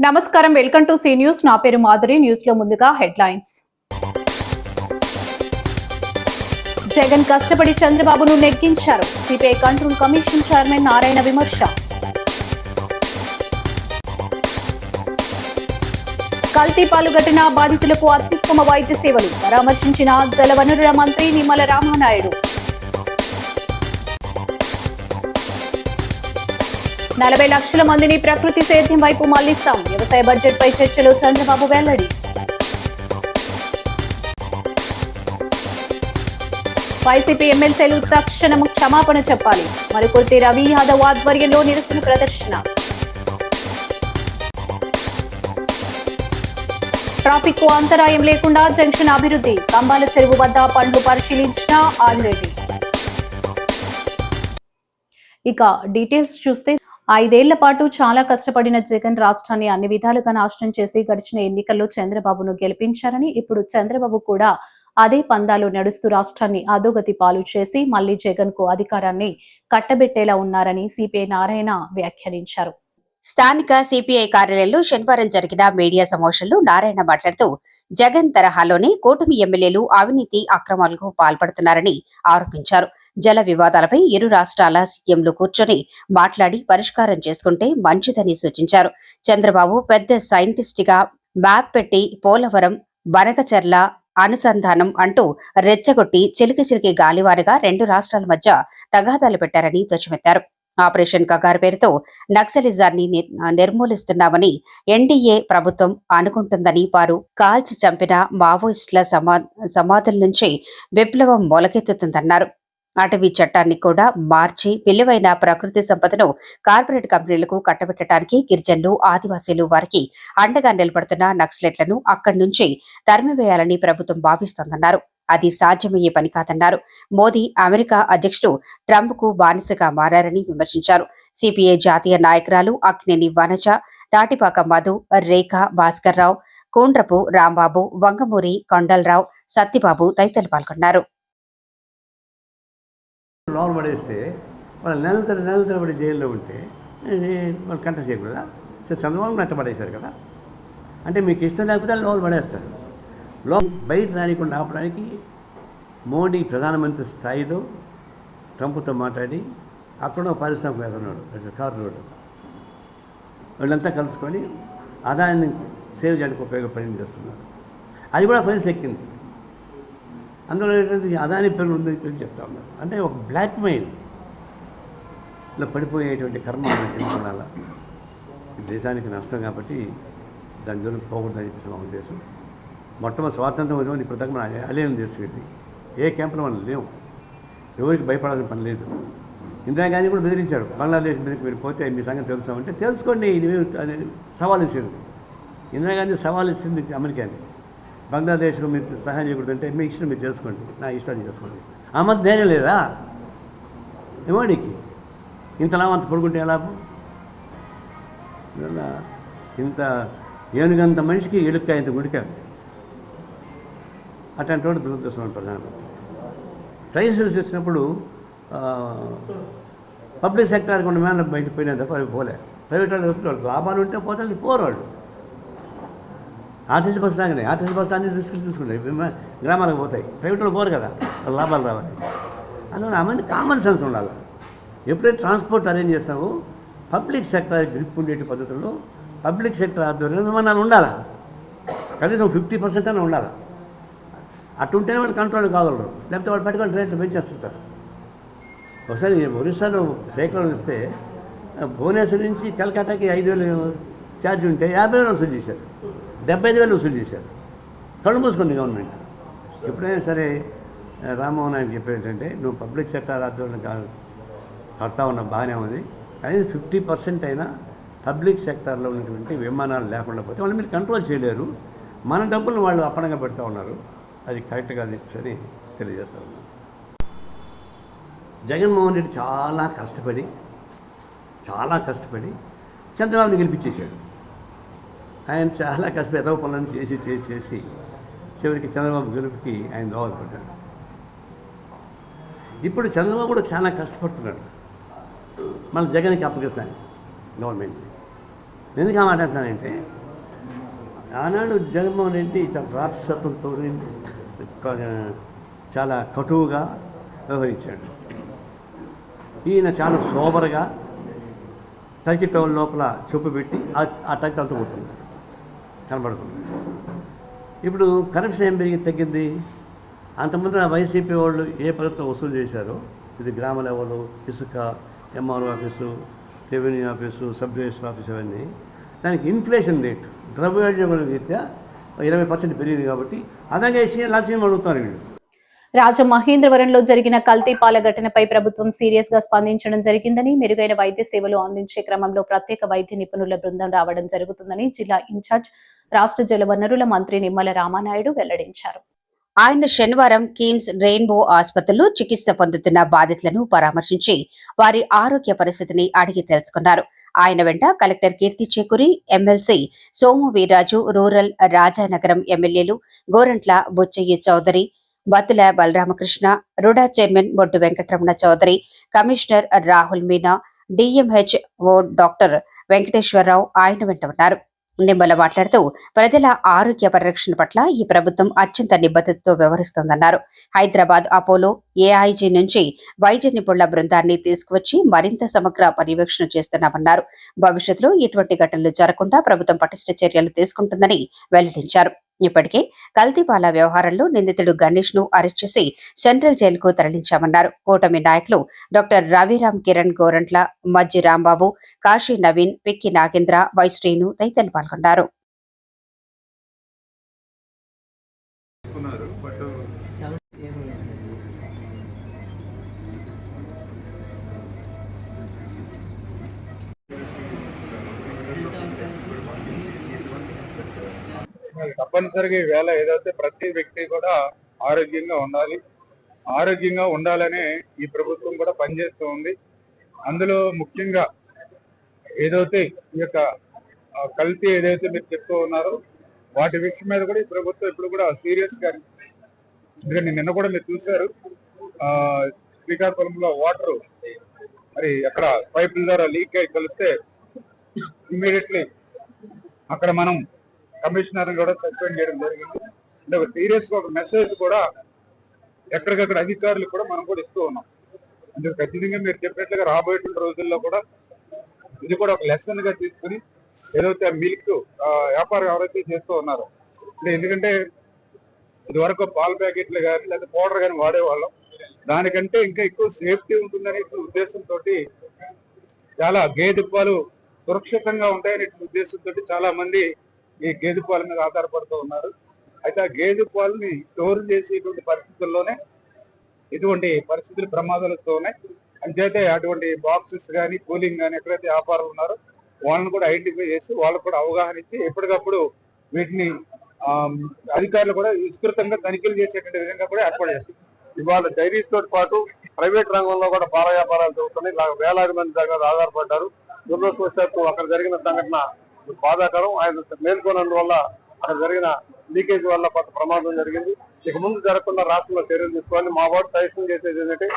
నమస్కారం, welcome to C news. నా పేరు మాధురి. న్యూస్ లో ముందుగా హెడ్లైన్స్. జగన్ కష్టపడి చంద్రబాబును నెగ్గించారు. CPI control commission chairman Narayana విమర్శ. కల్తీ పాల్గొట్టిన బాధితులకు అత్యుత్తమ వైద్య సేవలు పరామర్శించిన జలవనరుల మంత్రి నిమ్మల రామానాయుడు. 40 లక్షల మందిని ప్రకృతి సేద్యం వైపు మళ్లిస్తాం. వ్యవసాయ బడ్జెట్ పై చర్చలు చంద్రబాబు వెల్లడి. వైసీపీ ఎమ్మెల్సీలు తక్షణం క్షమాపణ చెప్పాలి. మరుకుర్తి రవి యాదవ్ ఆధ్వర్యంలో నిరసన ప్రదర్శన. ట్రాఫిక్ కు అంతరాయం లేకుండా జంక్షన్ అభివృద్ధి. కంబాల చెరువు వద్ద పనులు పరిశీలించిన ఆల్రెడీ. ఇక డీటెయిల్స్ చూస్తే 5 ఏళ్ల పాటు చాలా కష్టపడిన జగన్ రాష్ట్రాన్ని అన్ని విధాలుగా నాశనం చేసి గడిచిన ఎన్నికల్లో చంద్రబాబును గెలిపించారని, ఇప్పుడు చంద్రబాబు కూడా అదే పందాలో నడుస్తూ రాష్ట్రాన్ని అధోగతి పాలు చేసి మళ్లీ జగన్ కు అధికారాన్ని కట్టబెట్టేలా ఉన్నారని సిపిఐ నారాయణ వ్యాఖ్యానించారు. స్థానిక సిపిఐ కార్యాలయంలో శనివారం జరిగిన మీడియా సమావేశంలో నారాయణ మాట్లాడుతూ, జగన్ తరహాలోనే కూటమి ఎమ్మెల్యేలు అవినీతి అక్రమాలకు పాల్పడుతున్నారని ఆరోపించారు. జల వివాదాలపై ఇరు రాష్ట్రాల సీఎంలు కూర్చొని మాట్లాడి పరిష్కారం చేసుకుంటే మంచిదని సూచించారు. చంద్రబాబు పెద్ద సైంటిస్టుగా మ్యాప్ పెట్టి పోలవరం, బనకచర్ల అనుసంధానం అంటూ రెచ్చగొట్టి చిలికి గాలివానగా 2 రాష్ట్రాల మధ్య తగాదాలు పెట్టారని ధ్వజమెత్తారు. ఆపరేషన్ కగారు పేరుతో నక్సలిజాన్ని నిర్మూలిస్తున్నామని ఎన్డీఏ ప్రభుత్వం అనుకుంటుందని, వారు కాల్చి చంపిన మావోయిస్టుల సమాధుల నుంచి విప్లవం మొలకెత్తుతుందన్నారు. అటవీ చట్టాన్ని కూడా మార్చి విలువైన ప్రకృతి సంపదను కార్పొరేట్ కంపెనీలకు కట్టబెట్టడానికి గిరిజనులు, ఆదివాసీలు వారికి అండగా నిలబడుతున్న నక్సలైట్లను అక్కడి నుంచి తరిమివేయాలని ప్రభుత్వం భావిస్తోందన్నారు. అది సాధ్యమయ్యే పని కాదన్నారు. మోదీ అమెరికా అధ్యక్షుడు ట్రంప్ కు బానిసగా మారారని విమర్శించారు. సిపిఐ జాతీయ నాయకురాలు అక్కినేని వనజ, తాటిపాక మధు, రేఖ భాస్కర్రావు, కోండ్రపు రాంబాబు, వంగమూరి కొండలరావు, సత్యబాబు తదితరులు పాల్గొన్నారు. లోన్ పడేస్తే వాళ్ళు నెల తరబడి జైల్లో ఉంటే వాళ్ళు కంట చేయకూడదా? సో చంద్రబాబు నట్ట పడేశారు కదా. అంటే మీకు ఇష్టం లేకపోతే లోన్ పడేస్తారు. లోన్ బయట రానికుండా ఆపడానికి మోడీ ప్రధానమంత్రి స్థాయిలో ట్రంప్తో మాట్లాడి అక్కడ పారిశ్రామికవేత్తన్నాడు కార్నోడు వీళ్ళంతా కలుసుకొని ఆదాయాన్ని సేవ్ చేయడానికి ఉపయోగపడింది చేస్తున్నారు. అది కూడా ఫైల్స్ ఎక్కింది. అందులో ఏంటంటే అదాని పేరు ఉందని చెప్తా ఉన్నారు. అంటే ఒక బ్లాక్మెయిల్ ఇలా పడిపోయేటువంటి కర్మ ఉండాల. దేశానికి నష్టం కాబట్టి దాని జోలికి పోకూడదని చెప్పేసి మా ఉద్దేశం. మొట్టమొదటి స్వాతంత్రం వచ్చిన ఇప్పుడు దాకా మన అలేని దేశం ఇది. ఏ క్యాంపులో మనం లేవు, ఎవరికి భయపడాల్సిన పని లేదు. ఇందిరాగాంధీ కూడా బెదిరించాడు, బంగ్లాదేశ్ మీదకి మీరు పోతే మీ సంగతి తెలుసామంటే తెలుసుకోండి, అది సవాల్ ఇచ్చింది. ఇందిరాగాంధీ సవాల్ ఇచ్చింది అమెరికాని. బంగ్లాదేశ్కు మీరు సహాయం చేయకూడదంటే మీ ఇష్టం మీరు చేసుకోండి, నా ఇష్టాన్ని చేసుకోండి. ఆ మధ్య ధైర్యం లేదా మోడీకి? ఇంతలా అంత పొడుగుంటే ఎలా? ఇంత ఏనుగంత మనిషికి ఎలుక్కాయ ఇంత గుడికాయ. అట్లాంటి వాడు దురదృష్టం ప్రధానమంత్రి. క్రైసిస్ వచ్చినప్పుడు పబ్లిక్ సెక్టార్కి ఉన్న మేళ బయటకు పోయినా తప్ప అది పోలే. ప్రైవేట్ వాళ్ళు లాభాలు ఉంటే పోతే పోరు వాళ్ళు. ఆర్టీసీ బస్సు లాగానే ఆర్టీసీ బస్సు అన్ని రిస్కులు తీసుకుంటాయి, గ్రామాలకు పోతాయి. ప్రైవేట్ వాళ్ళు పోరు కదా, వాళ్ళు లాభాలు రావాలి. అందువల్ల అమని కామన్ సెన్స్ ఉండాలి. ఎప్పుడైతే ట్రాన్స్పోర్ట్ అరేంజ్ చేస్తామో పబ్లిక్ సెక్టర్ గ్రిప్ ఉండేటి పద్ధతుల్లో పబ్లిక్ సెక్టర్ ఆధ్వర్యంలో విమానాలు ఉండాలి. కనీసం 50% అయినా ఉండాలి. అటుంటేనే వాళ్ళు కంట్రోల్ కాగలరు, లేకపోతే వాళ్ళు పెట్టుకొని రేట్లు పెంచేస్తుంటారు. ఒకసారి ఒరిస్సాలో సైక్లోన్ వస్తే భువనేశ్వర్ నుంచి కలకత్తాకి 5,000 ఛార్జ్ ఉంటే 50,000 వసూలు చేశారు, 75,000 వసూలు చేశారు. కళ్ళు మూసుకుంది గవర్నమెంట్. ఎప్పుడైనా సరే రామ్మోహన్ ఆయన చెప్పేటంటే, నువ్వు పబ్లిక్ సెక్టర్ ఆధ్వర్యంలో కడతా ఉన్న బాగానే ఉంది, కానీ 50% అయినా పబ్లిక్ సెక్టార్లో ఉన్నటువంటి విమానాలు లేకుండా పోతే వాళ్ళు మీరు కంట్రోల్ చేయలేరు. మన డబ్బులను వాళ్ళు అప్పనంగా పెడతా ఉన్నారు. అది కరెక్ట్ కాదు అని తెలియజేస్తూ ఉన్నాను. జగన్మోహన్ రెడ్డి చాలా కష్టపడి చంద్రబాబుని గెలిపించేశాడు. ఆయన చాలా కష్టపడి ఎదవ పనులను చేసి చివరికి చంద్రబాబు గెలుపుకి ఆయన దోహదపడ్డాడు. ఇప్పుడు చంద్రబాబు కూడా చాలా కష్టపడుతున్నాడు మన జగన్కి అప్పగిస్తాను గవర్నమెంట్. ఎందుకు ఆ మాట అంటానంటే ఆనాడు జగన్మోహన్ రెడ్డి చాలా రాక్షసత్వంతో చాలా కటువుగా వ్యవహరించాడు. ఈయన చాలా సోబర్గా టర్కీ టౌన్ లోపల చెప్పు పెట్టి ఆ టర్కీ అంతా కొడుతున్నాడు కనబడుతుంది. ఇప్పుడు కరప్షన్ ఏం తగ్గింది. అంతకుముందు వైసీపీ వాళ్ళు ఏ పద్ధతితో వసూలు చేశారో, ఇది గ్రామ లెవెల్, ఇసుక, MRO office, revenue office, sub register office అవన్నీ, దానికి ఇన్ఫ్లేషన్ రేట్ ద్రవ్యోల్బణ రీత్యా 20% పెరిగింది కాబట్టి అదంగా వేసి లక్ష్యం అడుగుతారు వీళ్ళు. రాజమహేంద్రవరంలో జరిగిన కల్తీ పాల ఘటనపై ప్రభుత్వం సీరియస్ గా స్పందించడం జరిగిందని, మెరుగైన వైద్య సేవలు అందించే క్రమంలో ప్రత్యేక వైద్య నిపుణుల బృందం రావడం జరుగుతుందని జిల్లా ఇన్ఛార్జ్ రాష్ట్ర జలవనరుల మంత్రి నిమ్మల రామానాయుడు వెల్లడించారు. ఆయన శనివారం కిమ్స్ రెయిన్బో ఆసుపత్రిలో చికిత్స పొందుతున్న బాధితులను పరామర్శించి వారి ఆరోగ్య పరిస్థితిని అడిగి తెలుసుకున్నారు. ఆయన వెంట collector Keerthi Chekuri, MLC Somu Veerraju, rural Rajanagaram ఎమ్మెల్యేలు Gorantla Butchaiah Chowdary, Bathula Balaramakrishna, RUDA chairman Boddu Venkataramana Chowdary, commissioner Rahul Meena, DMHO doctor Venkateswara Rao ఆయన వెంట ఉన్నారు. నిమ్మల మాట్లాడుతూ ప్రజల ఆరోగ్య పరిరక్షణ పట్ల ఈ ప్రభుత్వం అత్యంత నిబద్ధతతో వ్యవహరిస్తోందన్నారు. హైదరాబాద్ అపోలో ఏఐజీ నుంచి వైద్య నిపుణుల బృందాన్ని తీసుకువచ్చి మరింత సమగ్ర పర్యవేక్షణ చేస్తున్నామన్నారు. భవిష్యత్తులో ఇటువంటి ఘటనలు జరగకుండా ప్రభుత్వం పటిష్ట చర్యలు తీసుకుంటుందని వెల్లడించారు. ఇప్పటికే కల్తీపాల వ్యవహారంలో నిందితుడు గణేష్ ను అరెస్ట్ చేసి సెంట్రల్ జైలుకు తరలించామన్నారు. కూటమి నాయకులు డాక్టర్ రవిరామ్ కిరణ్ గోరంట్ల, మజ్జి రాంబాబు, కాశీ నవీన్, పిక్కి నాగేంద్ర, వైశ్రీను తదితరులు పాల్గొన్నారు. తప్పనిసరిగా ఈవేళ ఏదైతే ప్రతి వ్యక్తి కూడా ఆరోగ్యంగా ఉండాలనే ఈ ప్రభుత్వం కూడా పనిచేస్తూ ఉంది. అందులో ముఖ్యంగా ఏదైతే ఈ యొక్క కల్తీ ఏదైతే మీరు చెప్తూ ఉన్నారో వాటి విషయం మీద కూడా ఈ ప్రభుత్వం ఇప్పుడు కూడా సీరియస్ గా, ఎందుకంటే నిన్న కూడా మీరు చూశారు శ్రీకాకుళంలో వాటర్ మరి అక్కడ పైపుల ద్వారా లీక్ అయి కలిస్తే ఇమ్మీడియట్లీ అక్కడ మనం కమిషనర్ కూడా సస్పెండ్ చేయడం జరిగింది. అంటే ఒక సీరియస్ గా ఒక మెసేజ్ కూడా ఎక్కడికక్కడ అధికారులు కూడా మనం కూడా ఇస్తూ ఉన్నాం. అందుకు ఖచ్చితంగా మీరు చెప్పినట్లుగా రాబోయే రోజుల్లో కూడా ఇది కూడా ఒక లెసన్ గా తీసుకుని ఏదైతే మిల్క్ వ్యాపారం ఎవరైతే చేస్తూ ఉన్నారో, ఎందుకంటే ఇది వరకు పాల ప్యాకెట్లు కానీ లేదా పౌడర్ కానీ వాడేవాళ్ళం, దానికంటే ఇంకా ఎక్కువ సేఫ్టీ ఉంటుందనే ఉద్దేశంతో చాలా గేదె పాలు సురక్షితంగా ఉంటాయనే ఉద్దేశంతో చాలా మంది ఈ గేదె పాల మీద ఆధారపడుతూ ఉన్నారు. అయితే ఆ గేదె పాలని స్టోర్ చేసేటువంటి పరిస్థితుల్లోనే ఇటువంటి పరిస్థితులు ప్రమాదాలు వస్తూ ఉన్నాయి. అంచేతే అటువంటి బాక్సెస్ కానీ కూలింగ్ కానీ ఎక్కడైతే వ్యాపారులు ఉన్నారో వాళ్ళని కూడా ఐడెంటిఫై చేసి వాళ్ళకు కూడా అవగాహన ఇచ్చి ఎప్పటికప్పుడు వీటిని అధికారులు కూడా విస్తృతంగా తనిఖీలు చేసేటువంటి విధంగా కూడా ఏర్పాటు చేస్తారు. ఇవాళ డైరీస్ తో పాటు ప్రైవేట్ రంగంలో కూడా పాల వ్యాపారాలు జరుగుతున్నాయి. వేలాది మంది దగ్గర ఆధారపడ్డారు. దురదృష్టవశాత్తు అక్కడ జరిగిన సంఘటన బాధాకరం. ఆయన మేల్కొన్నందువల్ల అక్కడ జరిగిన లీకేజ్ వల్ల కొంత ప్రమాదం జరిగింది. ఇక ముందు జరగకుండా రాష్ట్రంలో చర్యలు తీసుకోవాలి. మా వార్డు సజెషన్ చేసేది ఏంటంటే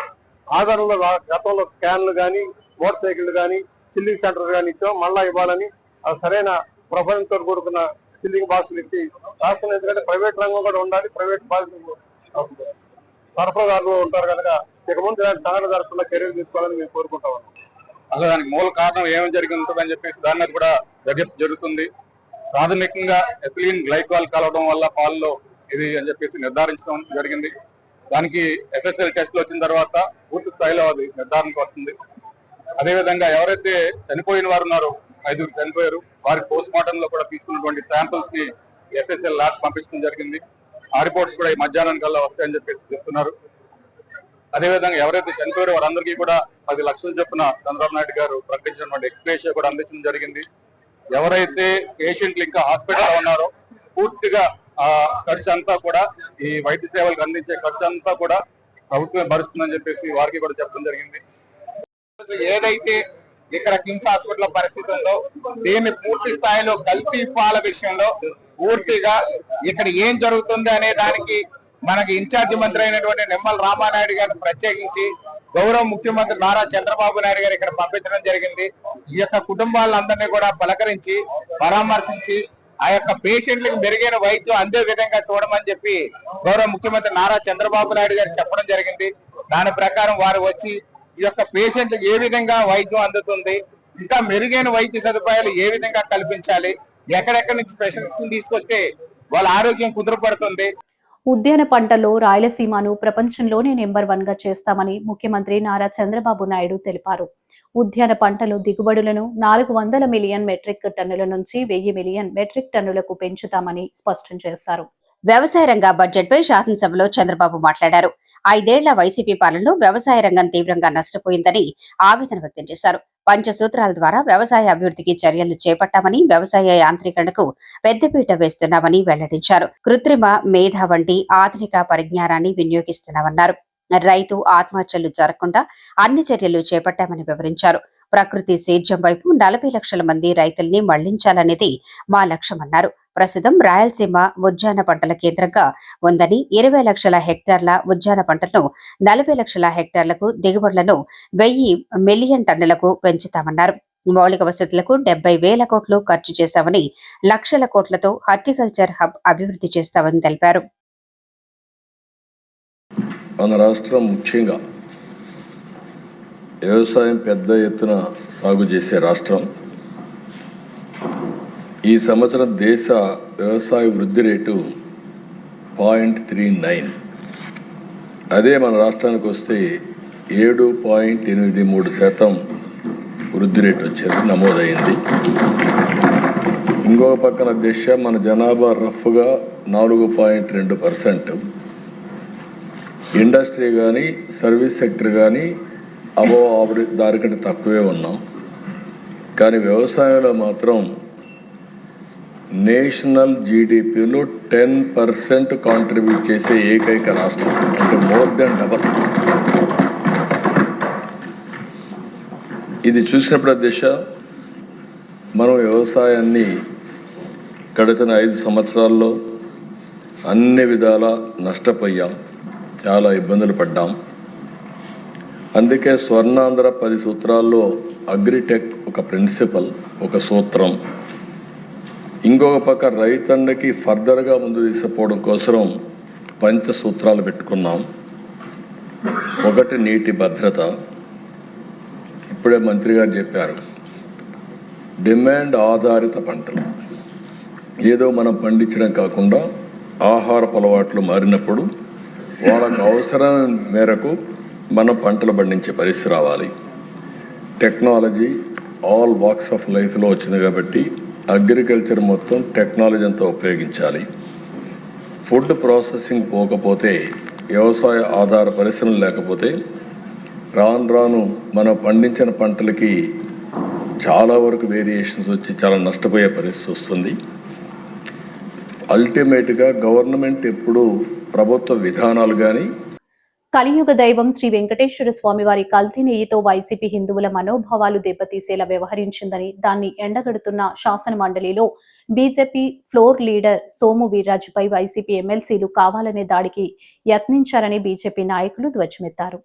ఆధారంలో గతంలో క్యాన్లు కానీ మోటార్ సైకిళ్లు కానీ చిల్లింగ్ సెంటర్ కానీ ఇచ్చాం, మళ్ళా ఇవ్వాలని సరైన ప్రొఫైల్తో కూడుకున్న చిల్లింగ్ బాక్సులు ఇచ్చి రాష్ట్రంలో, ఎందుకంటే ప్రైవేట్ రంగం కూడా ఉండాలి, ప్రైవేట్ సరఫరాదారులు ఉంటారు కనుక ఇక ముందు ఇలాంటి సంఘటన జరగకుండా చర్యలు తీసుకోవాలని మేము కోరుకుంటా ఉన్నాం. అసలు దానికి మూల కారణం ఏమి జరిగి ఉంటుందని చెప్పేసి దాని మీద కూడా దర్యాప్తు జరుగుతుంది. ప్రాథమికంగా ఎథిలీన్ గ్లైకాల్ కలవడం వల్ల పాలలో ఇది అని చెప్పేసి నిర్ధారించడం జరిగింది. దానికి ఎఫ్ఎస్ఎల్ టెస్ట్లు వచ్చిన తర్వాత పూర్తి స్థాయిలో అది నిర్ధారణకు వస్తుంది. అదేవిధంగా ఎవరైతే చనిపోయిన వారు ఉన్నారో 5 చనిపోయారు, వారికి పోస్ట్ మార్టం లో కూడా తీసుకున్నటువంటి శాంపుల్స్ ని ఎఫ్ఎస్ఎల్ ల్యాబ్ పంపించడం జరిగింది. ఆ రిపోర్ట్స్ కూడా ఈ మధ్యాహ్నం కల్లా వస్తాయని చెప్పేసి చెప్తున్నారు. అదేవిధంగా ఎవరైతే చనిపోయారో వారందరికీ కూడా 10 లక్షల చొప్పున చంద్రబాబు నాయుడు గారు ప్రకటించినటువంటి ఎక్స్‌గ్రేషియా కూడా అందించడం జరిగింది. ఎవరైతే పేషెంట్లు ఇంకా హాస్పిటల్లో ఉన్నారో పూర్తిగా ఆ ఖర్చు అంతా కూడా ఈ వైద్య సేవలకు అందించే ఖర్చు అంతా కూడా ప్రభుత్వమే భరిస్తుందని చెప్పేసి వారికి కూడా చెప్పడం జరిగింది. ఏదైతే ఇక్కడ కిమ్స్ హాస్పిటల్ పరిస్థితి ఉందో దీన్ని పూర్తి స్థాయిలో కల్తీ పాల విషయంలో పూర్తిగా ఇక్కడ ఏం జరుగుతుంది అనే దానికి మనకి ఇన్ఛార్జి మంత్రి అయినటువంటి నిమ్మల రామానాయుడు గారిని ప్రత్యేకించి గౌరవ ముఖ్యమంత్రి నారా చంద్రబాబు నాయుడు గారు ఇక్కడ పంపించడం జరిగింది. ఈ యొక్క కుటుంబాలందరినీ కూడా పలకరించి పరామర్శించి ఆ యొక్క పేషెంట్లకు మెరుగైన వైద్యం అందే విధంగా చూడమని చెప్పి గౌరవ ముఖ్యమంత్రి నారా చంద్రబాబు నాయుడు గారు చెప్పడం జరిగింది. దాని ప్రకారం వారు వచ్చి ఈ యొక్క పేషెంట్లకు ఏ విధంగా వైద్యం అందుతుంది, ఇంకా మెరుగైన వైద్య సదుపాయాలు ఏ విధంగా కల్పించాలి, ఎక్కడెక్కడి నుంచి స్పెషలిస్ట్ తీసుకొస్తే వాళ్ళ ఆరోగ్యం కుదురుపడుతుంది. ఉద్యాన పంటల్లో రాయలసీమను ప్రపంచంలోనే నెంబర్ 1 గా చేస్తామని ముఖ్యమంత్రి నారా చంద్రబాబు నాయుడు తెలిపారు. ఉద్యాన పంటలు దిగుబడులను 400 మిలియన్ మెట్రిక్ టన్నుల నుంచి 1000 మిలియన్ మెట్రిక్ టన్నులకు పెంచుతామని స్పష్టం చేశారు. వ్యవసాయ రంగ బడ్జెట్పై శాసనసభలో చంద్రబాబు మాట్లాడారు. 5 ఏళ్ల వైసీపీ పాలనలో వ్యవసాయ రంగం తీవ్రంగా నష్టపోయిందని ఆవేదన వ్యక్తం చేశారు. పంచసూత్రాల ద్వారా వ్యవసాయ అభివృద్ధికి చర్యలు చేపట్టామని, వ్యవసాయ యాంత్రీకరణకు పెద్దపీట వేస్తున్నామని వెల్లడించారు. కృత్రిమ మేధ వంటి ఆధునిక పరిజ్ఞానాన్ని వినియోగిస్తున్నామన్నారు. రైతు ఆత్మహత్యలు జరగకుండా అన్ని చర్యలు చేపట్టామని వివరించారు. ప్రకృతి సేద్యం వైపు 40 లక్షల మంది రైతుల్ని మళ్లించాలనేది మా లక్ష్యమన్నారు. ప్రస్తుతం రాయలసీమ ఉద్యాన పంటల కేంద్రంగా ఉందని 20 లక్షల హెక్టార్ల ఉద్యాన పంటలను 40 లక్షల హెక్టార్లకు, దిగుబడులను 1000 మిలియన్ టన్నులకు పెంచుతామన్నారు. మౌలిక వసతులకు 70,000 కోట్లు ఖర్చు చేశామని, లక్షల కోట్లతో హార్టికల్చర్ హబ్ అభివృద్ధి చేస్తామని తెలిపారు. మన రాష్ట్రం ముఖ్యంగా వ్యవసాయం పెద్ద ఎత్తున సాగు చేసే రాష్ట్రం. ఈ సంవత్సరం దేశ వ్యవసాయ వృద్ధి రేటు 0.39. అదే మన రాష్ట్రానికి వస్తే 7.83% వృద్ధి రేటు వచ్చేది నమోదైంది. ఇంకొక పక్కన మన జనాభా రఫ్గా 4.2%. ఇండస్ట్రీ కానీ సర్వీస్ సెక్టర్ కానీ దానికంటే తక్కువే ఉన్నాం. కానీ వ్యవసాయంలో మాత్రం నేషనల్ జీడిపిలో 10% కాంట్రిబ్యూట్ చేసే ఏకైక రాష్ట్రం, అంటే మోర్ దెన్ డబల్. ఇది చూసినప్పుడు దిశ మనం వ్యవసాయాన్ని గడిచిన 5 సంవత్సరాల్లో అన్ని విధాలా నష్టపోయాం, చాలా ఇబ్బందులు పడ్డాం. అందుకే స్వర్ణాంధ్ర 10 సూత్రాల్లో అగ్రిటెక్ ఒక ప్రిన్సిపల్, ఒక సూత్రం. ఇంకొక పక్క రైతన్నకి ఫర్దర్గా ముందు తీసుకుపోవడం కోసం పంచసూత్రాలు పెట్టుకున్నాం. ఒకటి నీటి భద్రత. ఇప్పుడే మంత్రి గారు చెప్పారు, డిమాండ్ ఆధారిత పంటలు. ఏదో మనం పండించడం కాకుండా ఆహారపు అలవాట్లు మారినప్పుడు వాళ్ళకు అవసరం మేరకు మనం పంటలు పండించే పరిస్థితి రావాలి. టెక్నాలజీ ఆల్ వాక్స్ ఆఫ్ లైఫ్లో వచ్చింది కాబట్టి అగ్రికల్చర్ మొత్తం టెక్నాలజీ అంతా ఉపయోగించాలి. ఫుడ్ ప్రాసెసింగ్ పోకపోతే, వ్యవసాయ ఆధార పరిశ్రమలు లేకపోతే రాను రాను మనం పండించిన పంటలకి చాలా వరకు వేరియేషన్స్ వచ్చి చాలా నష్టపోయే పరిస్థితి వస్తుంది. అల్టిమేట్గా గవర్నమెంట్ ఎప్పుడు ప్రభుత్వ విధానాలు కానీ కలియుగ దైవం శ్రీ వెంకటేశ్వర స్వామి వారి కల్తీ నెయ్యితో వైసీపీ హిందువుల మనోభావాలు దెబ్బతీసేలా వ్యవహరించిందని, దాన్ని ఎండగడుతున్న శాసన మండలిలో బీజేపీ ఫ్లోర్ లీడర్ సోము వీర్రాజుపై వైసీపీ ఎమ్మెల్సీలు కావాలనే దాడికి యత్నించారని బీజేపీ నాయకులు ధ్వజమెత్తారు.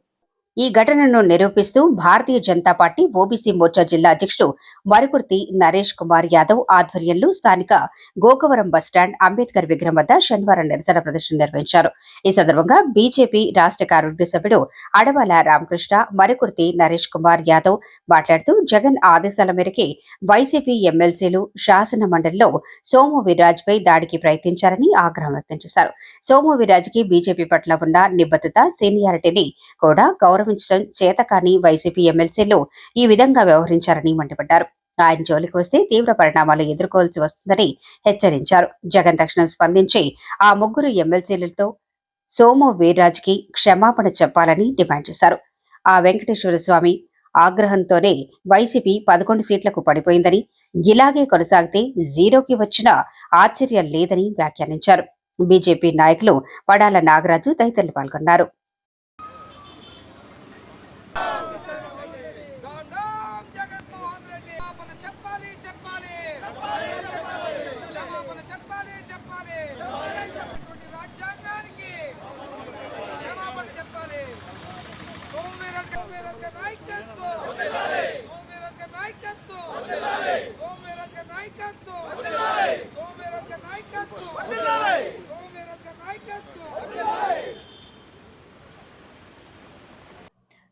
ఈ ఘటనను నిరూపిస్తూ భారతీయ జనతా పార్టీ ఓబీసీ మోర్చా జిల్లా అధ్యక్షుడు మరుకుర్తి నరేష్ కుమార్ యాదవ్ ఆధ్వర్యంలో స్థానిక గోకవరం బస్టాండ్ అంబేద్కర్ విగ్రహం వద్ద శనివారం నిరసన ప్రదర్శన నిర్వహించారు. ఈ సందర్భంగా బీజేపీ రాష్ట్ర కార్యవర్గ సభ్యుడు అడవాల రామకృష్ణ మరుకుర్తి నరేష్ కుమార్ యాదవ్ మాట్లాడుతూ, జగన్ ఆదేశాల మేరకే వైసీపీ ఎమ్మెల్సీలు శాసన మండలిలో సోము వీర్రాజుపై దాడికి ప్రయత్నించారని ఆగ్రహం వ్యక్తం చేశారు. సోము వీర్రాజుకి బీజేపీ పట్ల ఉన్న నిబద్ధత, సీనియారిటీని కూడా గౌరవించడం చేతకాని వైసీపీ ఎమ్మెల్సీలు ఈ విధంగా వ్యవహరించారని మండిపడ్డారు. ఆయన జోలికి వస్తే తీవ్ర పరిణామాలు ఎదుర్కోవాల్సి వస్తుందని హెచ్చరించారు. జగన్ తక్షణం స్పందించి ఆ 3 ఎమ్మెల్సీలతో సోము వీర్రాజుకి క్షమాపణ చెప్పాలని డిమాండ్ చేశారు. ఆ వెంకటేశ్వర స్వామి ఆగ్రహంతోనే వైసీపీ 11 సీట్లకు పడిపోయిందని, ఇలాగే కొనసాగితే 0కి వచ్చినా ఆశ్చర్యం లేదని వ్యాఖ్యానించారు. బీజేపీ నాయకులు పడాల నాగరాజు తదితరులు పాల్గొన్నారు.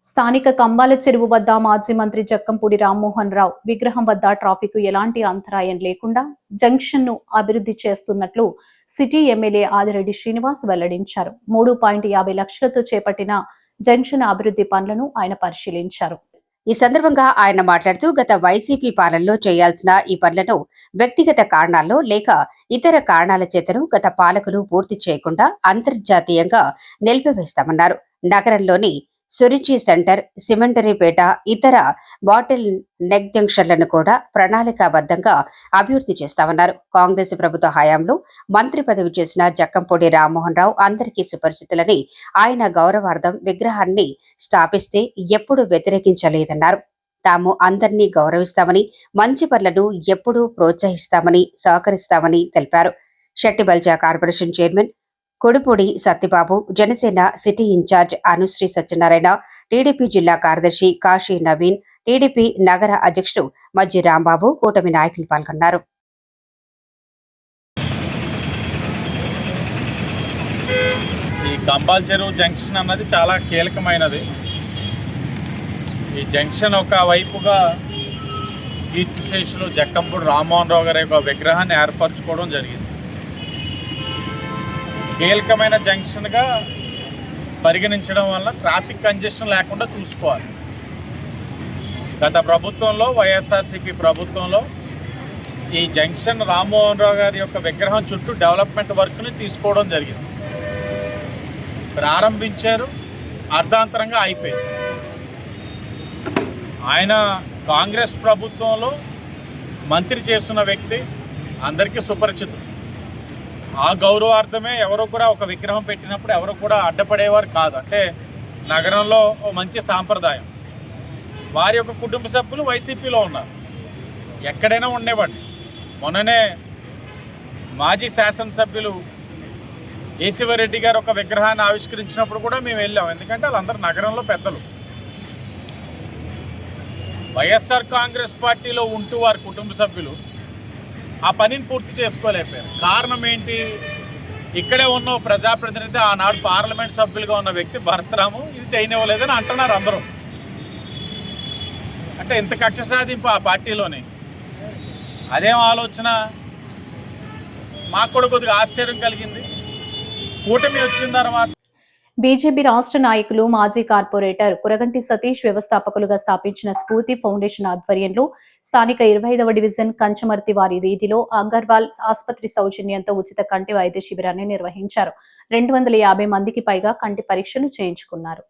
స్థానిక కంబాల చెరువు వద్ద మాజీ మంత్రి జక్కంపూడి రామ్మోహన్ రావు విగ్రహం వద్ద ట్రాఫిక్ ఎలాంటి అంతరాయం లేకుండా జంక్షన్ ను అభివృద్ధి చేస్తున్నట్లు సిటీ ఎమ్మెల్యే ఆదిరెడ్డి శ్రీనివాస్ వెల్లడించారు. 3.50 లక్షలతో చేపట్టిన జంక్షన్ అభివృద్ధి పనులను ఆయన పరిశీలించారు. ఈ సందర్భంగా ఆయన మాట్లాడుతూ గత వైసీపీ పాలనలో చేయాల్సిన ఈ పనులను వ్యక్తిగత కారణాల్లో లేక ఇతర కారణాల చేతను గత పాలకులు పూర్తి చేయకుండా అంతర్జాతీయంగా నిలిపివేస్తామన్నారు. నగరంలోని సురుచి సెంటర్, సిమెంటరీపేట, ఇతర బాటిల్ నెక్ జంక్షన్లను కూడా ప్రణాళికాబద్ధంగా అభివృద్ధి చేస్తామన్నారు. కాంగ్రెస్ ప్రభుత్వ హయాంలో మంత్రి పదవి చేసిన జక్కంపూడి రామ్మోహన్ రావు అందరికీ సుపరిచితులని, ఆయన గౌరవార్థం విగ్రహాన్ని స్థాపిస్తే ఎప్పుడూ వ్యతిరేకించలేదన్నారు. తాము అందరినీ గౌరవిస్తామని, మంచి పనులను ఎప్పుడూ ప్రోత్సహిస్తామని, సహకరిస్తామని తెలిపారు. Shettibalija corporation chairman Kodupudi Satyababu, Janasena city incharge Anusri Satyanarayana, TDP జిల్లా కార్యదర్శి కాశీ నవీన్, టీడీపీ నగర అధ్యక్షుడు మజ్జి రాంబాబు, కూటమి నాయకులు పాల్గొన్నారు. ఈ కంబాల్ చెరువు జంక్షన్ అన్నది చాలా కీలకమైనది. ఈ జంక్షన్ ఒక వైపుగా కీర్తిశేషులు జక్కంపూడి రామ్మోహన్ రావు గారి యొక్క విగ్రహాన్ని ఏర్పరచుకోవడం జరిగింది. కీలకమైన జంక్షన్గా పరిగణించడం వల్ల ట్రాఫిక్ కంజెషన్ లేకుండా చూసుకోవాలి. గత ప్రభుత్వంలో, వైఎస్ఆర్సీపీ ప్రభుత్వంలో ఈ జంక్షన్ రామ్మోహన్ రావు గారి యొక్క విగ్రహం చుట్టూ డెవలప్మెంట్ వర్క్ని తీసుకోవడం జరిగింది. ప్రారంభించారు, అర్ధాంతరంగా అయిపోయింది. ఆయన కాంగ్రెస్ ప్రభుత్వంలో మంత్రి చేస్తున్న వ్యక్తి, అందరికీ సుపరిచితుడు. ఆ గౌరవార్థమే ఎవరు కూడా ఒక విగ్రహం పెట్టినప్పుడు ఎవరు కూడా అడ్డపడేవారు కాదు. అంటే నగరంలో మంచి సాంప్రదాయం. వారి యొక్క కుటుంబ సభ్యులు వైసీపీలో ఉన్నారు, ఎక్కడైనా ఉండేవాడిని. మొన్ననే మాజీ శాసనసభ్యులు ఏసీవరెడ్డి గారు ఒక విగ్రహాన్ని ఆవిష్కరించినప్పుడు కూడా మేము వెళ్ళాం. ఎందుకంటే వాళ్ళందరూ నగరంలో పెద్దలు. వైఎస్ఆర్ కాంగ్రెస్ పార్టీలో ఉంటూ వారి కుటుంబ సభ్యులు ఆ పనిని పూర్తి చేసుకోలేకపోయారు. కారణం ఏంటి? ఇక్కడే ఉన్న ప్రజాప్రతినిధి, ఆనాడు పార్లమెంట్ సభ్యులుగా ఉన్న వ్యక్తి భరతరాము ఇది చేయనివ్వలేదని అంటున్నారు అందరూ. అంటే ఇంత కక్ష సాధింపు ఆ పార్టీలోనే. అదేం ఆలోచన మాకు కూడా కొద్దిగా ఆశ్చర్యం కలిగింది. కూటమి వచ్చిన తర్వాత బీజేపీ రాష్ట్ర నాయకులు, మాజీ కార్పొరేటర్ కురగంటి సతీష్ వ్యవస్థాపకులుగా స్థాపించిన స్ఫూర్తి ఫౌండేషన్ ఆధ్వర్యంలో స్థానిక 25వ డివిజన్ కంచమర్తి వారి వీధిలో అగర్వాల్ ఆసుపత్రి సౌజన్యంతో ఉచిత కంటి వైద్య శిబిరాన్ని నిర్వహించారు. 250 మందికి పైగా కంటి పరీక్షలు చేయించుకున్నారు.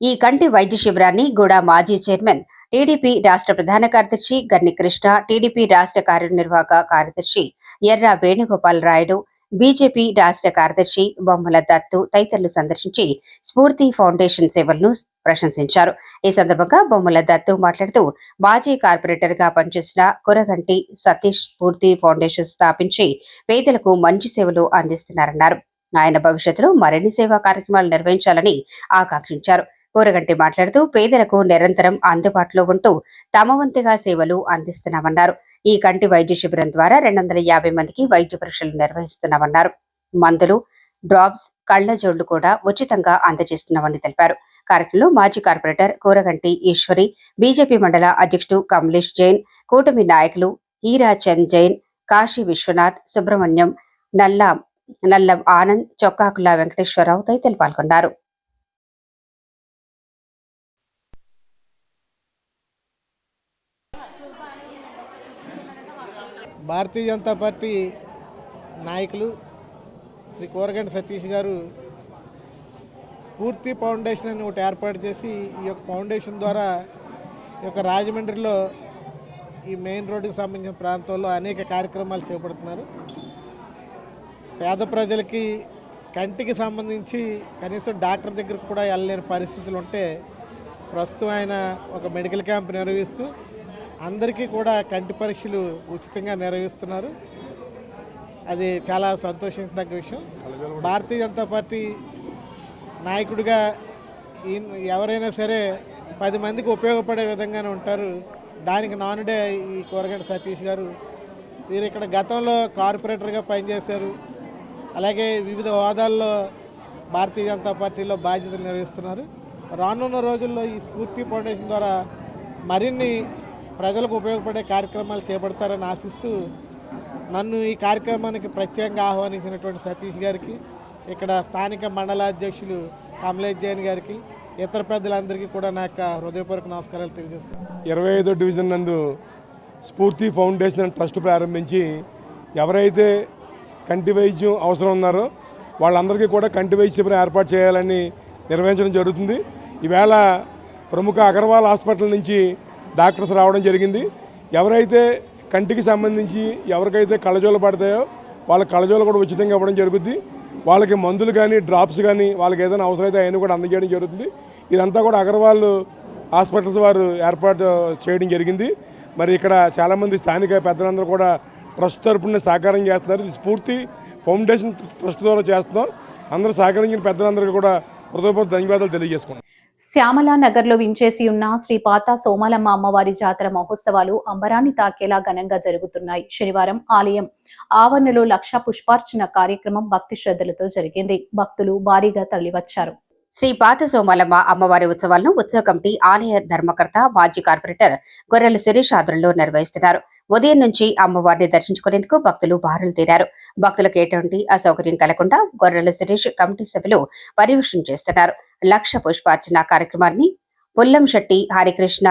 ఈ కంటి వైద్య శిబిరాన్ని గూడా మాజీ చైర్మన్, టీడీపీ రాష్ట్ర ప్రధాన కార్యదర్శి గన్ని కృష్ణ, టీడీపీ రాష్ట్ర కార్యనిర్వాహక కార్యదర్శి ఎర్ర వేణుగోపాల్ రాయుడు, బీజేపీ రాష్ట్ర కార్యదర్శి బొమ్మల దత్తు తదితరులు సందర్శించి స్ఫూర్తి ఫౌండేషన్ సేవలను ప్రశంసించారు. ఈ సందర్భంగా బొమ్మల దత్తు మాట్లాడుతూ మాజీ కార్పొరేటర్ గా పనిచేసిన కురగంటి సతీష్ స్ఫూర్తి ఫౌండేషన్ స్థాపించి పేదలకు మంచి సేవలు అందిస్తున్నారన్నారు. ఆయన భవిష్యత్తులో మరిన్ని సేవా కార్యక్రమాలు నిర్వహించాలని ఆకాంక్షించారు. కూరగంటి మాట్లాడుతూ పేదలకు నిరంతరం అందుబాటులో ఉంటూ తమ వంతుగా సేవలు అందిస్తున్నామన్నారు. ఈ కంటి వైద్య శిబిరం ద్వారా 250 మందికి వైద్య పరీక్షలు నిర్వహిస్తున్నామన్నారు. మందులు, డ్రాప్స్, కళ్లజోళ్లు కూడా ఉచితంగా అందజేస్తున్నామని తెలిపారు. కార్యక్రమంలో మాజీ కార్పొరేటర్ కూరగంటి ఈశ్వరి, బీజేపీ మండల అధ్యక్షుడు కమలేష్ జైన్, కూటమి నాయకులు హీరా చంద్ జైన్, కాశీ విశ్వనాథ్, సుబ్రహ్మణ్యం, నల్లం ఆనంద్, చొక్కాకుల వెంకటేశ్వరరావు తదితరులు పాల్గొన్నారు. భారతీయ జనతా పార్టీ నాయకులు శ్రీ కూరగంటి సతీష్ గారు స్ఫూర్తి ఫౌండేషన్ అని ఒకటి ఏర్పాటు చేసి, ఈ యొక్క ఫౌండేషన్ ద్వారా ఈ యొక్క రాజమండ్రిలో ఈ మెయిన్ రోడ్డుకి సంబంధించిన ప్రాంతాల్లో అనేక కార్యక్రమాలు చేపడుతున్నారు. పేద ప్రజలకి కంటికి సంబంధించి కనీసం డాక్టర్ దగ్గరకు కూడా వెళ్ళలేని పరిస్థితులు ఉంటే ప్రస్తుతం ఆయన ఒక మెడికల్ క్యాంప్ నిర్వహిస్తూ అందరికీ కూడా కంటి పరీక్షలు ఉచితంగా నిర్వహిస్తున్నారు. అది చాలా సంతోషించదగ్గ విషయం. భారతీయ జనతా పార్టీ నాయకుడిగా ఎవరైనా సరే 10 మందికి ఉపయోగపడే విధంగానే ఉంటారు. దానికి నానుడే ఈ కూరగంటి సతీష్ గారు. వీరు ఇక్కడ గతంలో కార్పొరేటర్గా పనిచేశారు. అలాగే వివిధ హోదాల్లో భారతీయ జనతా పార్టీలో బాధ్యతలు నిర్వహిస్తున్నారు. రానున్న రోజుల్లో ఈ స్ఫూర్తి ఫౌండేషన్ ద్వారా మరిన్ని ప్రజలకు ఉపయోగపడే కార్యక్రమాలు చేపడతారని ఆశిస్తూ నన్ను ఈ కార్యక్రమానికి ప్రత్యేకంగా ఆహ్వానించినటువంటి సతీష్ గారికి, ఇక్కడ స్థానిక మండలాధ్యక్షులు కమలేష్ జైన్ గారికి, ఇతర పెద్దలందరికీ కూడా నా యొక్క హృదయపూర్వక నమస్కారాలు తెలియజేసుకున్నాను. 25వ డివిజన్ నందు స్ఫూర్తి ఫౌండేషన్ అండ్ ట్రస్ట్ ప్రారంభించి ఎవరైతే కంటి వైద్యం అవసరం ఉన్నారో వాళ్ళందరికీ కూడా కంటి వైద్య శిబిరం ఏర్పాటు చేయాలని నిర్వహించడం జరుగుతుంది. ఈవేళ ప్రముఖ అగర్వాల్ హాస్పిటల్ నుంచి డాక్టర్స్ రావడం జరిగింది. ఎవరైతే కంటికి సంబంధించి ఎవరికైతే కళ్ళజోలు పడతాయో వాళ్ళ కళ్ళజోలు కూడా ఉచితంగా ఇవ్వడం జరుగుద్ది. వాళ్ళకి మందులు కానీ డ్రాప్స్ కానీ వాళ్ళకి ఏదైనా అవసరమైతే అవన్నీ కూడా అందజేయడం జరుగుతుంది. ఇదంతా కూడా అగర్వాల్ హాస్పిటల్స్ వారు ఏర్పాటు చేయడం జరిగింది. మరి ఇక్కడ చాలామంది స్థానిక పెద్దలందరూ కూడా ట్రస్ట్ తరపున సహకారం చేస్తున్నారు. ఇది స్ఫూర్తి ఫౌండేషన్ ట్రస్ట్ ద్వారా చేస్తున్నాం. అందరూ సహకరించిన పెద్దలందరికీ కూడా హృదయపూర్వక ధన్యవాదాలు తెలియజేసుకున్నాం. శ్యామలా నగర్లో వించేసి ఉన్న శ్రీ పాత సోమాలమ్మ అమ్మవారి జాతర మహోత్సవాలు అంబరాన్ని తాకేలా ఘనంగా జరుగుతున్నాయి. శనివారం ఆలయం ఆవరణలో లక్ష పుష్పార్చన కార్యక్రమం భక్తి శ్రద్ధలతో జరిగింది. భక్తులు భారీగా తరలివచ్చారు. శ్రీ పాత సోమాలమ్మ అమ్మవారి ఉత్సవాలను ఉత్సవ కమిటీ ఆలయ ధర్మకర్త మాజీ కార్పొరేటర్ గొర్రెల శిరీష్ ఆధ్వర్యంలో నిర్వహిస్తున్నారు. ఉదయం నుంచి అమ్మవారిని దర్శించుకునేందుకు భక్తులు బారులు తీరారు. భక్తులకు ఎటువంటి అసౌకర్యం కలగకుండా గొర్రెల శిరీష్ కమిటీ సభ్యులు పర్యవేక్షణ చేస్తున్నారు. లక్ష పుష్పార్చన కార్యక్రమాన్ని పుల్లంశెట్టి హరికృష్ణ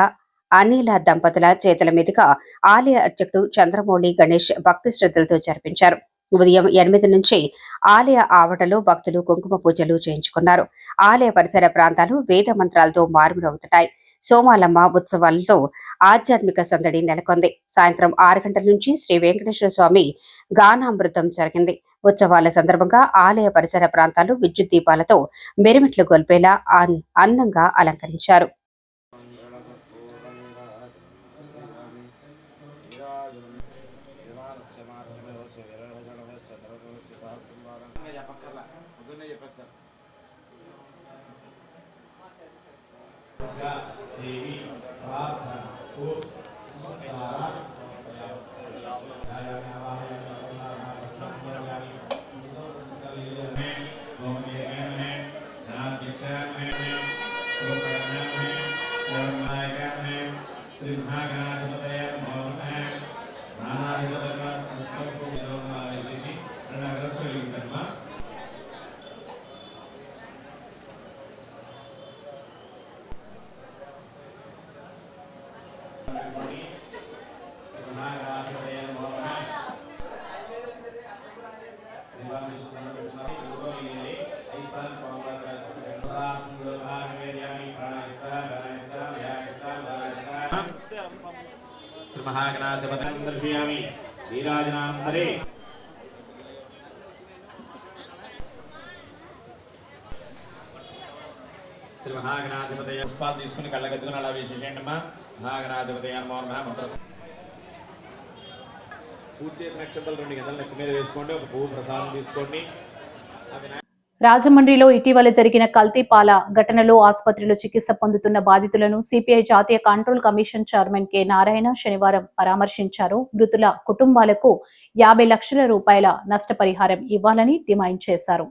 అనిల దంపతుల చేతుల మీదుగా ఆలయ అర్చకుడు చంద్రమౌళి గణేష్ భక్తి శ్రద్ధలతో జరిపించారు. ఉదయం 8 నుంచి ఆలయ ఆవటలో భక్తులు కుంకుమ పూజలు చేయించుకున్నారు. ఆలయ పరిసర ప్రాంతాలు వేద మంత్రాలతో మారుమ్రోగుతున్నాయి. సోమాలమ్మ ఉత్సవాలతో ఆధ్యాత్మిక సందడి నెలకొంది. సాయంత్రం 6 గంటల నుంచి శ్రీ వెంకటేశ్వర స్వామి గానామృతం జరిగింది. ఉత్సవాల సందర్భంగా ఆలయ పరిసర ప్రాంతాలు విద్యుత్ దీపాలతో మెరిమిట్లు గొల్పేలా అందంగా అలంకరించారు. महागणाधिपति वीराजनांतरे श्री महागणाधिपति पुष्पाలు తీసుకుని కళ్ళగద్దుకుని అలా విశేషంటమ్మా. మహాగణాధిపతి మంత్రం పూజ చేసిన నక్షత్రాలు 2 గంటల నెత్తి మీద వేసుకోండి. ఒక పువ్వు ప్రసాదం తీసుకోండి. రాజమండ్రిలో ఇటీవల జరిగిన కల్తీ పాల ఘటనలో ఆసుపత్రిలో చికిత్స పొందుతున్న బాధితులను సిపిఐ జాతీయ control commission chairman K Narayana శనివారం పరామర్శించారు. మృతుల కుటుంబాలకు 50 లక్షల రూపాయల నష్టపరిహారం ఇవ్వాలని డిమాండ్ చేశారు.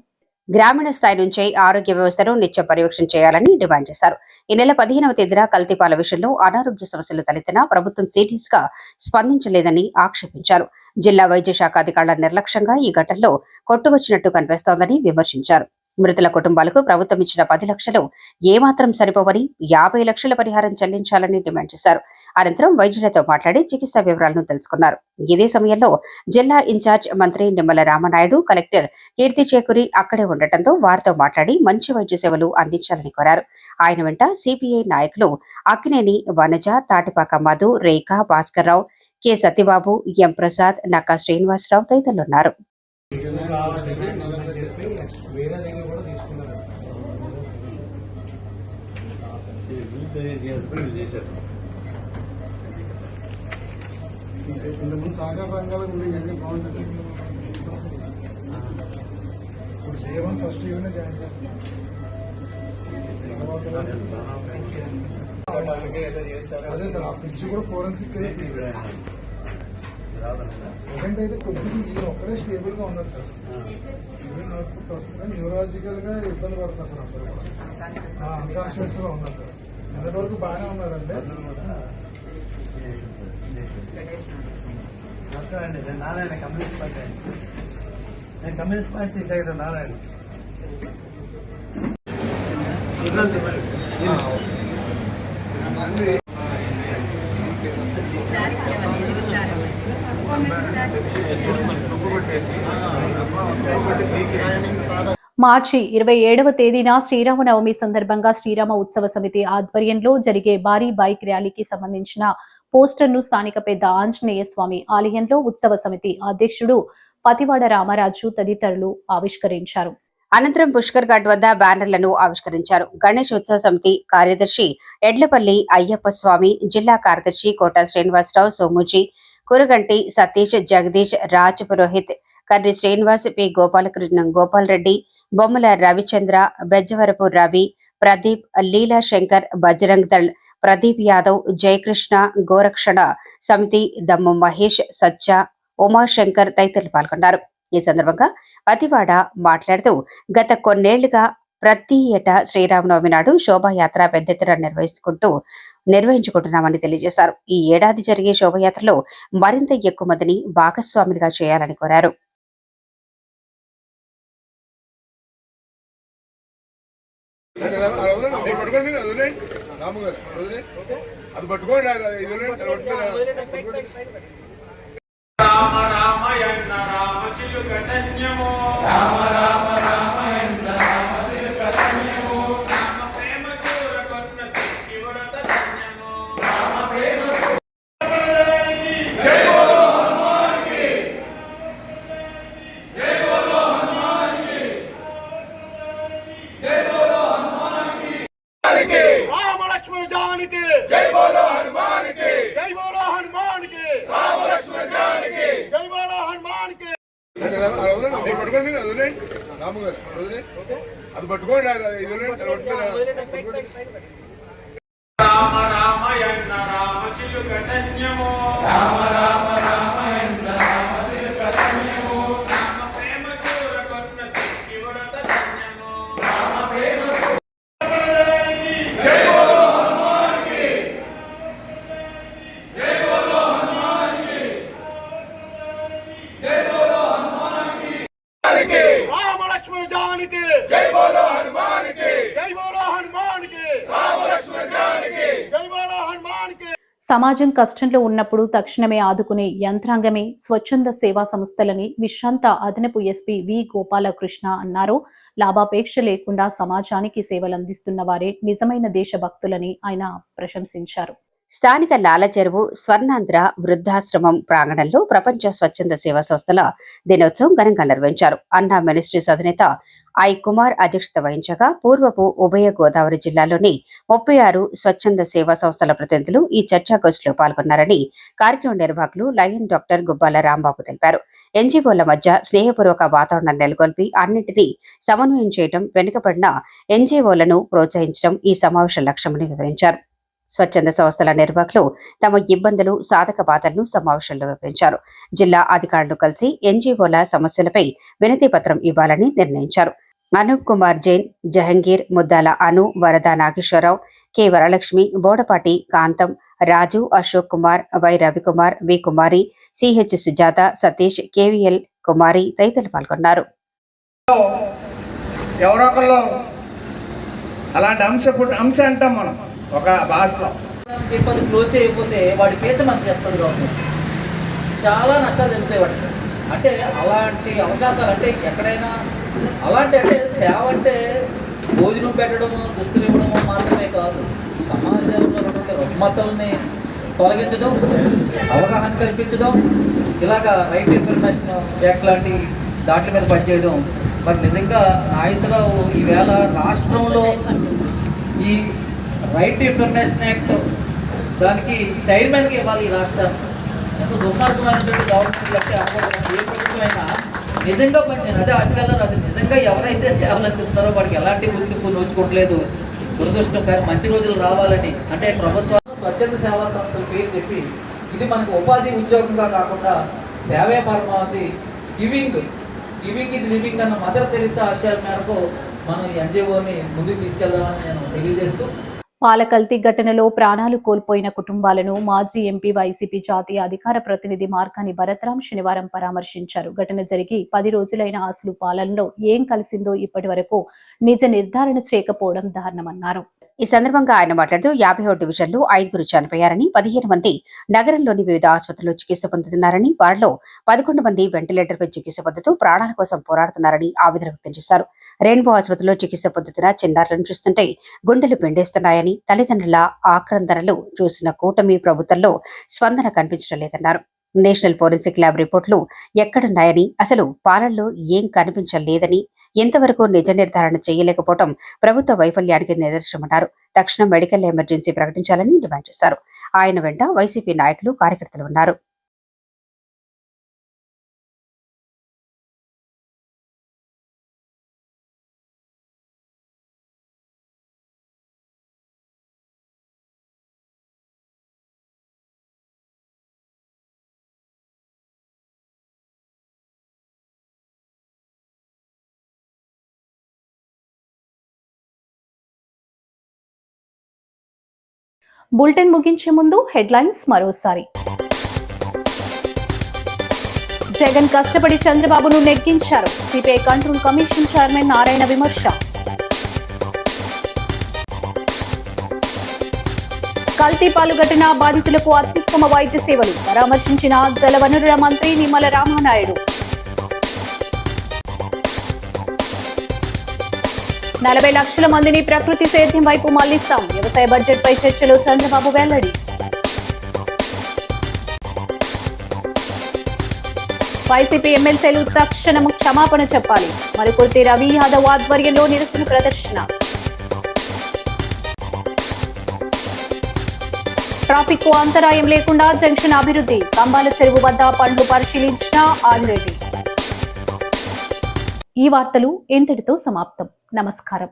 గ్రామీణ స్థాయి నుంచే ఆరోగ్య వ్యవస్థను నిత్యం పర్యవేక్షణ చేయాలని డిమాండ్ చేశారు. ఈ నెల 15వ తేదీన కల్తీపాల విషయంలో అనారోగ్య సమస్యలు తలెత్తినా ప్రభుత్వం సీరియస్ గా స్పందించలేదని ఆక్షేపించారు. జిల్లా వైద్య శాఖ అధికారుల నిర్లక్ష్యంగా ఈ ఘటనలో కొట్టుకొచ్చినట్టు కనిపిస్తోందని విమర్శించారు. మృతుల కుటుంబాలకు ప్రభుత్వం ఇచ్చిన 10 లక్షలు ఏమాత్రం సరిపోవని 50 లక్షల పరిహారం చెల్లించాలని డిమాండ్ చేశారు. అనంతరం వైద్యులతో మాట్లాడి చికిత్సా వివరాలను తెలుసుకున్నారు. ఇదే సమయంలో జిల్లా ఇన్ఛార్జ్ మంత్రి నిమ్మల రామనాయుడు, కలెక్టర్ కీర్తి చేకూరి అక్కడే ఉండటంతో వారితో మాట్లాడి మంచి వైద్య సేవలు అందించాలని కోరారు. ఆయన వెంట సిపిఐ నాయకులు అక్కినేని వనజ, తాటిపాక మధు, రేఖ, భాస్కర్రావు, కె సత్యబాబు, ఎం ప్రసాద్, నక్కా శ్రీనివాసరావు తదితరులున్నారు. సాగర్ రంగాల గురించి బాగుంటుంది. ఇప్పుడు సేవన్ ఫస్ట్ ఇవన్నీ జాయిన్ చేస్తాం. అదే సార్ ఆ ఫ్రిడ్జ్ కూడా ఫోరెన్సిక్ ప్రజెంట్ అయితే కొద్దిగా ఈ ఒక్కడే స్టేబుల్గా ఉన్నారు సార్. ఈవెన్ అవుట్పుట్ వస్తుంది, న్యూరాలజికల్గా ఇబ్బంది పడుతున్నారు సార్. అందరూ కూడా అన్కాన్షియస్గా ఉన్నారు సార్. అందరి వరకు బాగానే ఉన్నారంటే అండి. నేను నారాయణ కమ్యూనిస్ట్ పార్టీ అండి. నేను కమ్యూనిస్ట్ పార్టీ సెక్రటరీ నారాయణ. మార్చి 27వ తేదీన శ్రీరామనవమి సందర్భంగా శ్రీరామ ఉత్సవ సమితి ఆధ్వర్యంలో జరిగే భారీ బైక్ ర్యాలీకి సంబంధించిన పోస్టర్ను స్థానిక పెద్ద ఆంజనేయ స్వామి ఆలయంలో ఉత్సవ సమితి అధ్యక్షుడు పతివాడ రామరాజు తదితరులు ఆవిష్కరించారు. అనంతరం పుష్కర్ ఘాట్ వద్ద బ్యానర్లను ఆవిష్కరించారు. గణేష్ ఉత్సవ సమితి కార్యదర్శి ఎడ్లపల్లి అయ్యప్ప స్వామి, జిల్లా కార్యదర్శి కోట శ్రీనివాసరావు సోముజీ, కురుగంటి సతీష్, జగదీష్, రాజ్ పురోహిత్, కర్రి శ్రీనివాస్, పి గోపాలకృష్ణ గోపాల్ రెడ్డి, బొమ్మల రవిచంద్ర, బెజ్జవరపు రవి, ప్రదీప్, లీలా శంకర్, బజరంగ్ దళ్, ప్రదీప్ యాదవ్, జయకృష్ణ, గోరక్షణ సమితి, దమ్ము మహేష్, సత్య, ఉమాశంకర్ తదితరులు పాల్గొన్నారు. ఈ సందర్భంగా పతివాడ మాట్లాడుతూ గత కొన్నేళ్లుగా ప్రతి ఏటా శ్రీరామనవమి నాడు శోభాయాత్ర పెద్ద ఎత్తున నిర్వహించుకుంటున్నామని తెలియజేశారు. ఈ ఏడాది జరిగే శోభయాత్రలో మరింత ఎక్కువ మందిని భాగస్వాములుగా చేయాలని కోరారు. రామ రామయన్న రామ చిలుక ధన్యమో, రామ రామ రామయన్న రామ చిలుక ధన్యమో, రామ ప్రేమ చూర కొన్న చిక్కి ఉడత ధన్యమో, రామ ప్రేమ జై బోలో హనుమాన్ కి, జై బోలో హనుమాన్ కి, జై బోలో హనుమాన్ కి, రామ లక్ష్మణ జానకి, జై బోలో హనుమాన్ కి, జై బోలో హనుమాన్ కి, రామ లక్ష్మణ జానకి, జై బోలో హనుమాన్ కి. రామ రామయన్న రామ చిలుక ధన్యమో, రామ రామ రామయన్న రామ చిలుక ధన్యమో, రామ ప్రేమ చూర కొన్న చిక్కి ఉడత ధన్యమో, రామ ప్రేమ జై బోలో హనుమాన్ కి, జై బోలో హనుమాన్ కి, జై బోలో హనుమాన్ కి, రామ లక్ష్మణ జానకి, జై బోలో హనుమాన్ కి, జై బోలో హనుమాన్ కి, రామ లక్ష్మణ జానకి, జై బోలో హనుమాన్ కి. సమాజం కష్టంలో ఉన్నప్పుడు తక్షణమే ఆదుకునే యంత్రాంగమే స్వచ్ఛంద సేవా సంస్థలని విశ్రాంత అదనపు ఎస్పీ వి గోపాలకృష్ణ అన్నారు. లాభాపేక్ష లేకుండా సమాజానికి సేవలందిస్తున్న వారే నిజమైన దేశభక్తులని ఆయన ప్రశంసించారు. స్థానిక లాలచెరువు స్వర్ణాంధ్ర వృద్ధాశ్రమం ప్రాంగణంలో ప్రపంచ స్వచ్ఛంద సేవా సంస్థల దినోత్సవం ఘనంగా నిర్వహించారు. అన్నా మినిస్ట్రీస్ అధినేత ఐ కుమార్ అధ్యక్షత వహించగా పూర్వపు ఉభయ గోదావరి జిల్లాలోని 36 స్వచ్ఛంద సేవా సంస్థల ప్రతినిధులు ఈ చర్చాగోష్ఠిలో పాల్గొన్నారని కార్యక్రమ నిర్వాహకులు లయన్ డాక్టర్ గుబ్బాల రాంబాబు తెలిపారు. ఎన్జీఓల మధ్య స్నేహపూర్వక వాతావరణం నెలకొల్పి అన్నింటినీ సమన్వయం చేయడం, వెనుకబడిన ఎన్జీఓలను ప్రోత్సహించడం ఈ సమావేశం లక్ష్యమని వివరించారు. స్వచ్ఛంద సంస్థల నిర్వాహకులు తమ ఇబ్బందులు, సాధక బాధలను సమావేశంలో వివరించారు. జిల్లా అధికారులు కలిసి ఎన్జీఓల సమస్యలపై వినతి పత్రం ఇవ్వాలని నిర్ణయించారు. Anoop Kumar Jain, Jahangir, Muddala Anu, Varada Nageswara Rao, K Varalakshmi, Bodapati Kantham, Raju, Ashok Kumar, Y Ravikumar, V Kumari, CH Sujatha, Satish, KVL Kumari తదితరులు పాల్గొన్నారు. ఎవరొకళ్ళు అలాంటి అంశ అంటాం మనం ఒక భాషలో చెప్పది క్లోజ్ చేయకపోతే వాడి పేచ మంచి చేస్తుంది గవర్నమెంట్. చాలా నష్టాలు జరుగుతాయి వాటికి. అంటే అలాంటి అవకాశాలు అంటే ఎక్కడైనా అలాంటి అంటే సేవ అంటే భోజనం పెట్టడము, దుస్తులు ఇవ్వడము మాత్రమే కాదు, సమాజంలో ఉన్నటువంటి రుగ్మతల్ని తొలగించడం, అవగాహన కల్పించడం, ఇలాగా రైట్ ఇన్ఫర్మేషన్ యాక్ట్ లాంటి దాట్ల మీద పనిచేయడం. మరి నిజంగా నాగేశ్వరరావు ఈవేళ రాష్ట్రంలో ఈ రైట్ ఇన్ఫర్మేషన్ యాక్ట్ దానికి చైర్మన్కి ఇవ్వాలి. ఈ రాష్ట్రాన్ని ఎంతో దుర్మార్గమైనటువంటి గవర్నమెంట్ అంటే ఏ ప్రభుత్వం అయినా నిజంగా పనిచేయండి. అదే ఆర్టికల్లో రాసింది. నిజంగా ఎవరైతే సేవలు అందిస్తున్నారో వాడికి ఎలాంటి గుర్తింపు నోచుకోవట్లేదు. దురదృష్టం. కానీ మంచి రోజులు రావాలని అంటే ప్రభుత్వం స్వచ్ఛంద సేవా సంస్థల పేరు చెప్పి ఇది మనకు ఉపాధి ఉద్యోగంగా కాకుండా సేవే పరమావధి, గివింగ్ ఇస్ లివింగ్ అన్న మదర్ తెరిసా ఆశయాల మేరకు మనం ఎన్జిఓని ముందుకు తీసుకెళ్దామని నేను తెలియజేస్తూ, పాల కల్తీ ఘటనలో ప్రాణాలు కోల్పోయిన కుటుంబాలను మాజీ ఎంపీ వైసీపీ జాతీయ అధికార ప్రతినిధి మార్కాని భరత్రాం శనివారం పరామర్శించారు. ఘటన జరిగి 10 రోజులైన అసలు పాలనలో ఏం కలిసిందో ఇప్పటి వరకు నిజ నిర్ధారణ చేయకపోవడం దారుణమన్నారు. ఈ సందర్భంగా ఆయన మాట్లాడుతూ 51 డివిజన్లు 5 చనిపోయారని, 15 మంది నగరంలోని వివిధ ఆసుపత్రుల్లో చికిత్స పొందుతున్నారని, వారిలో 11 మంది వెంటిలేటర్పై చికిత్స పొందుతూ ప్రాణాల కోసం పోరాడుతున్నారని ఆవేదన వ్యక్తం చేశారు. రెయిన్బో ఆసుపత్రిలో చికిత్స పొందుతున్న చిన్నారులను చూస్తుంటే గుండెలు పిండేస్తున్నాయని, తల్లిదండ్రుల ఆక్రందనలు చూసిన కూటమి ప్రభుత్వంలో స్పందన కనిపించడం లేదన్నారు. నేషనల్ ఫోరెన్సిక్ ల్యాబ్ రిపోర్టులు ఎక్కడున్నాయని, అసలు పాలనలో ఏం కనిపించలేదని, ఎంతవరకు నిజ నిర్ధారణ చేయలేకపోవడం ప్రభుత్వ వైఫల్యానికి నిదర్శనమన్నారు. తక్షణం మెడికల్ ఎమర్జెన్సీ ప్రకటించాలని డిమాండ్ చేశారు. ఆయన వెంట వైసీపీ నాయకులు, కార్యకర్తలు ఉన్నారు. బులెటిన్ ముగించే ముందు హెడ్లైన్స్ మరోసారి. జగన్ కష్టపడి చంద్రబాబును నెగ్గించారు. CPI control commission chairman Narayana విమర్శ. కల్తీ పాలు ఘటన బాధితులకు అత్యుత్తమ వైద్య సేవలు పరామర్శించిన జలవనరుల మంత్రి నిమ్మల రామానాయుడు. 40 లక్షల మందిని ప్రకృతి సేద్యం వైపు మళ్లిస్తాం. వ్యవసాయ బడ్జెట్ పై చర్చలో చంద్రబాబు వెల్లడి. వైసీపీ ఎమ్మెల్సీలు తక్షణం క్షమాపణ చెప్పాలి. మరుకుర్తి రవి యాదవ్ ఆధ్వర్యంలో నిరసన ప్రదర్శన. ట్రాఫిక్ కు అంతరాయం లేకుండా జంక్షన్ అభివృద్ధి. కంబాల చెరువు వద్ద పండ్లు పరిశీలించిన ఆదిరెడ్డి. ఈ వార్తలు ఇంతటితో సమాప్తం. నమస్కారం.